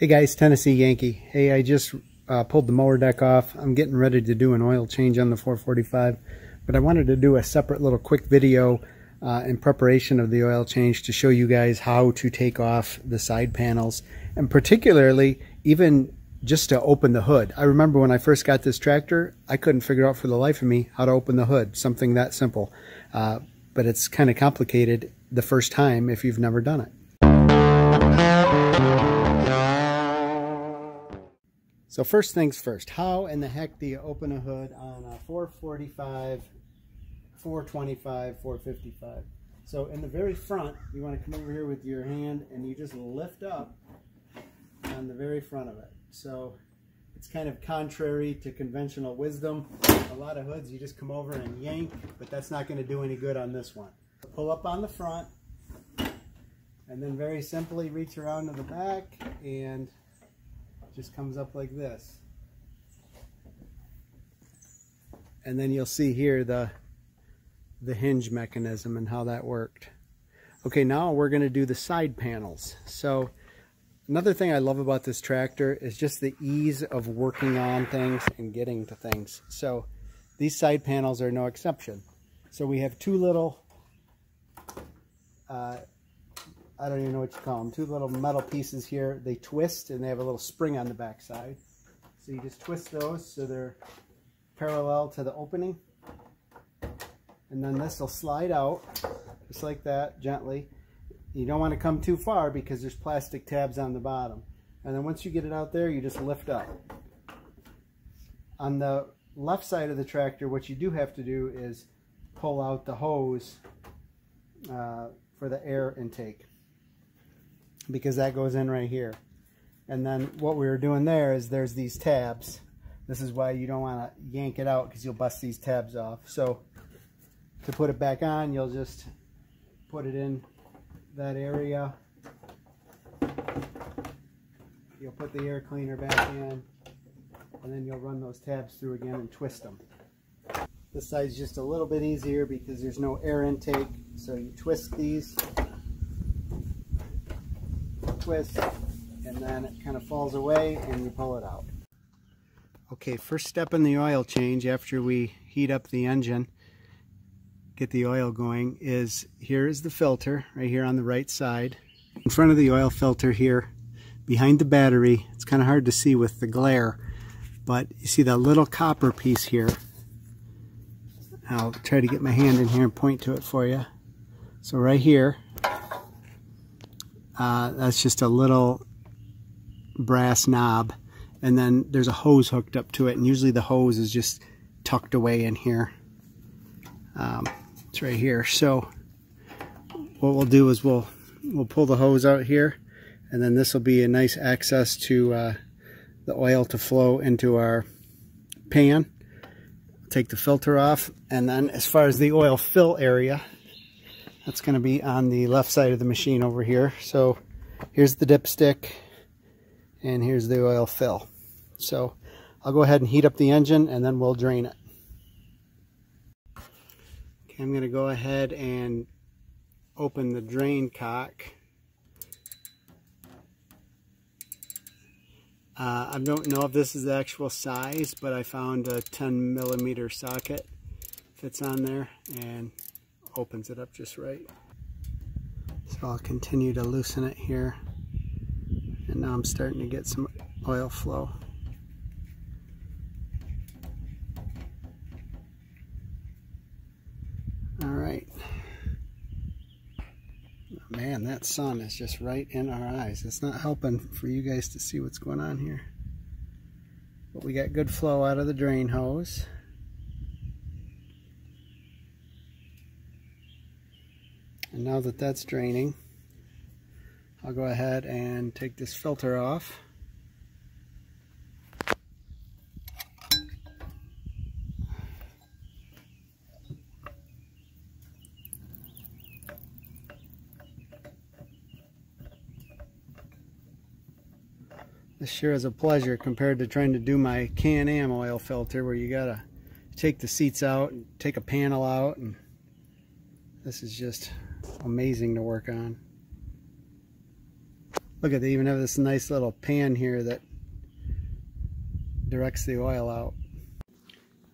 Hey guys, Tennessee Yankee. Hey, I just pulled the mower deck off. I'm getting ready to do an oil change on the 445, but I wanted to do a separate little quick video in preparation of the oil change to show you guys how to take off the side panels, and particularly even just to open the hood. I remember when I first got this tractor, I couldn't figure out for the life of me how to open the hood, something that simple. But it's kind of complicated the first time if you've never done it. So first things first, how in the heck do you open a hood on a 445, 425, 455? So in the very front, you want to come over here with your hand and you just lift up on the very front of it. So it's kind of contrary to conventional wisdom. A lot of hoods you just come over and yank, but that's not going to do any good on this one. Pull up on the front and then very simply reach around to the back and just comes up like this. And then you'll see here the hinge mechanism and how that worked. Okay, now we're going to do the side panels. So another thing I love about this tractor is just the ease of working on things and getting to things. So these side panels are no exception. So we have two little I don't even know what you call them, two little metal pieces here. They twist and they have a little spring on the back side. So you just twist those so they're parallel to the opening. And then this will slide out just like that, gently. You don't want to come too far because there's plastic tabs on the bottom. And then once you get it out there, you just lift up. On the left side of the tractor, what you do have to do is pull out the hose for the air intake, because that goes in right here. And then what we were doing there is there's these tabs. This is why you don't want to yank it out, because you'll bust these tabs off. So to put it back on, you'll just put it in that area. You'll put the air cleaner back in, and then you'll run those tabs through again and twist them. This side's just a little bit easier because there's no air intake. So you twist these, twist, and then it kind of falls away and you pull it out. Okay, first step in the oil change after we heat up the engine, get the oil going, is here is the filter right here on the right side. In front of the oil filter here, behind the battery, it's kind of hard to see with the glare, but you see that little copper piece here. I'll try to get my hand in here and point to it for you. So right here, that's just a little brass knob, and then there's a hose hooked up to it, and usually the hose is just tucked away in here. It's right here. So what we'll do is we'll pull the hose out here, and then this will be a nice access to the oil to flow into our pan. Take the filter off, and then as far as the oil fill area, that's going to be on the left side of the machine over here. So here's the dipstick and here's the oil fill. So I'll go ahead and heat up the engine and then we'll drain it. Okay, I'm going to go ahead and open the drain cock. I don't know if this is the actual size, but I found a 10mm socket fits on there and opens it up just right. So I'll continue to loosen it here, and now I'm starting to get some oil flow. Alright. Man, that sun is just right in our eyes. It's not helping for you guys to see what's going on here. But we got good flow out of the drain hose. And now that that's draining, I'll go ahead and take this filter off. This sure is a pleasure compared to trying to do my Can-Am oil filter, where you gotta take the seats out and take a panel out, and this is just amazing to work on. Look at, they even have this nice little pan here that directs the oil out.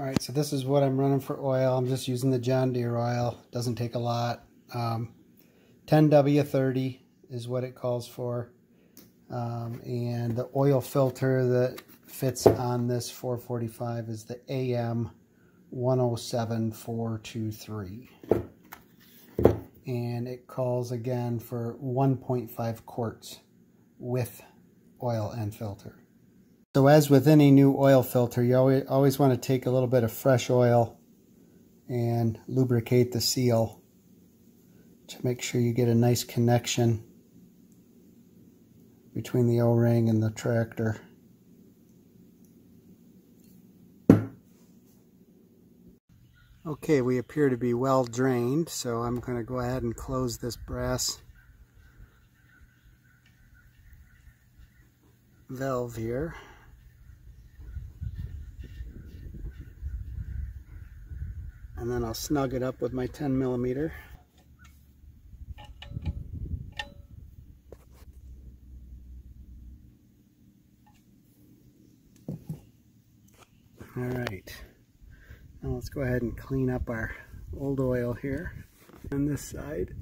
Alright, so this is what I'm running for oil. I'm just using the John Deere oil. Doesn't take a lot. 10W30 is what it calls for. And the oil filter that fits on this 445 is the AM107423. And it calls again for 1.5 quarts with oil and filter. So as with any new oil filter, you always want to take a little bit of fresh oil and lubricate the seal to make sure you get a nice connection between the O-ring and the tractor. Okay, we appear to be well drained, so I'm going to go ahead and close this brass valve here. And then I'll snug it up with my 10mm. Alright, now let's go ahead and clean up our old oil here on this side.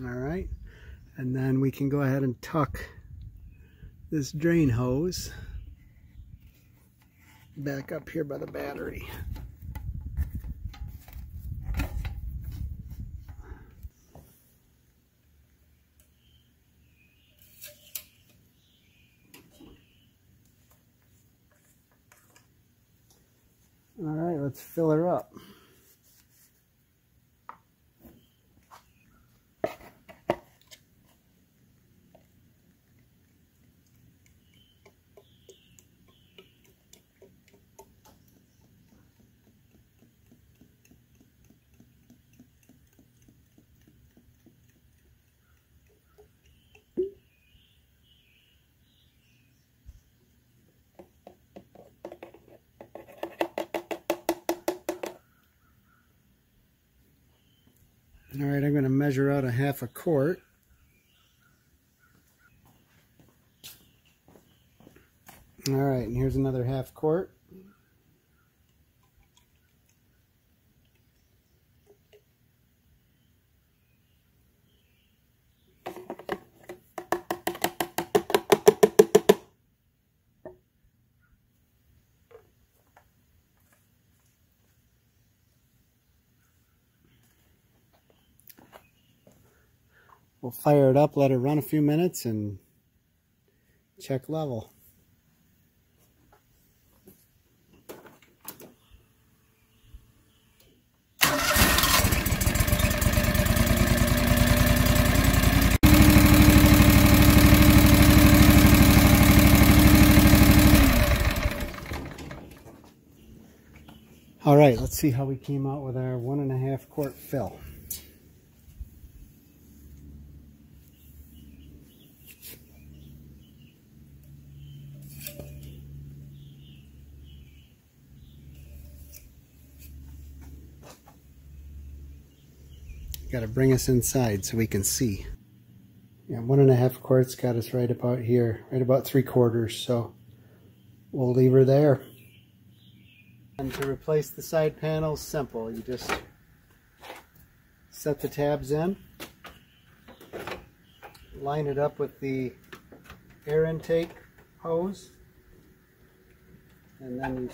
Alright, and then we can go ahead and tuck this drain hose back up here by the battery. Alright, let's fill her up. Alright, I'm going to measure out a 1/2 quart. Alright, and here's another 1/2 quart. We'll fire it up, let it run a few minutes, and check level. All right, let's see how we came out with our 1.5 quart fill. Got to bring us inside so we can see. Yeah, 1.5 quarts got us right about here, right about 3/4. So we'll leave her there. And to replace the side panel, simple. You just set the tabs in, line it up with the air intake hose, and then you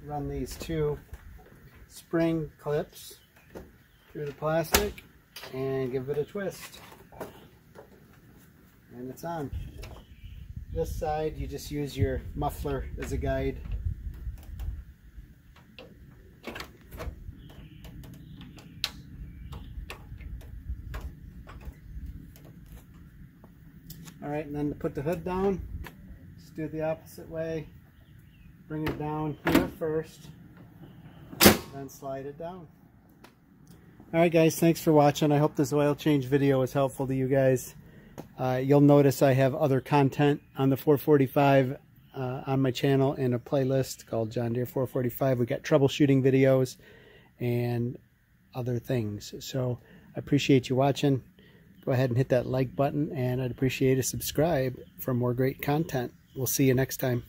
run these 2 spring clips through the plastic and give it a twist, and it's on. This side you just use your muffler as a guide. right, and then to put the hood down, just do it the opposite way. Bring it down here first, then slide it down. Alright guys, thanks for watching. I hope this oil change video was helpful to you guys. You'll notice I have other content on the 445 on my channel in a playlist called John Deere 445. We got troubleshooting videos and other things. So I appreciate you watching. Go ahead and hit that like button, and I'd appreciate a subscribe for more great content. We'll see you next time.